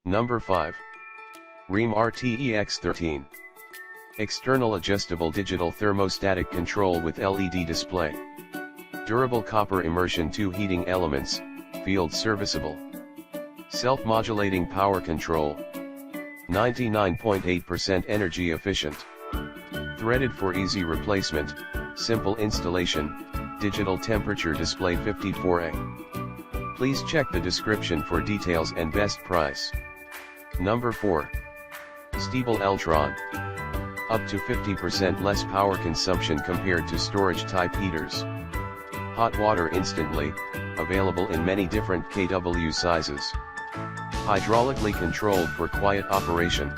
Number 5. Rheem RTEX13. External adjustable digital thermostatic control with LED display. Durable copper immersion 2 heating elements, field serviceable. Self-modulating power control. 99.8% energy efficient. Threaded for easy replacement, simple installation, digital temperature display 54A. Please check the description for details and best price. Number 4. Stiebel Eltron. Up to 50% less power consumption compared to storage type heaters. Hot water instantly, available in many different kW sizes. Hydraulically controlled for quiet operation.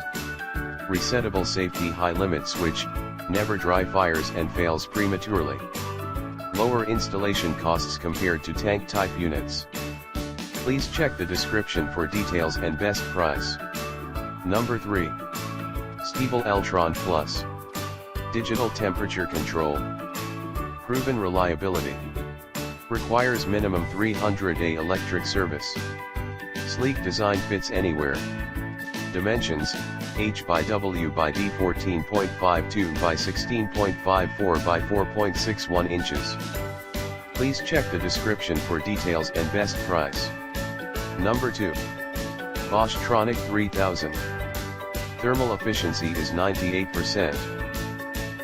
Resettable safety high limit switch, never dry fires and fails prematurely. Lower installation costs compared to tank type units. Please check the description for details and best price. Number 3. Stiebel Eltron Plus. Digital temperature control. Proven reliability. Requires minimum 300A electric service. Sleek design fits anywhere. Dimensions, H by W by D 14.52 by 16.54 by 4.61 inches. Please check the description for details and best price. Number 2. Bosch Tronic 3000. Thermal efficiency is 98%.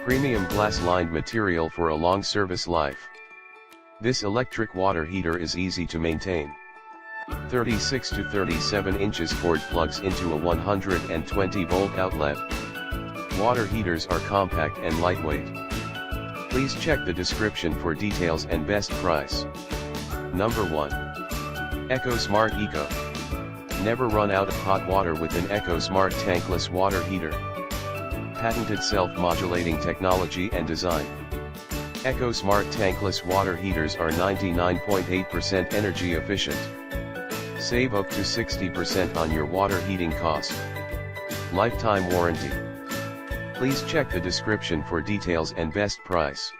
Premium glass-lined material for a long service life. This electric water heater is easy to maintain. 36 to 37 inches cord plugs into a 120-volt outlet. Water heaters are compact and lightweight. Please check the description for details and best price. Number 1. EcoSmart Eco. Never run out of hot water with an EcoSmart tankless water heater. Patented self-modulating technology and design. EcoSmart tankless water heaters are 99.8% energy efficient. Save up to 60% on your water heating cost. Lifetime warranty. Please check the description for details and best price.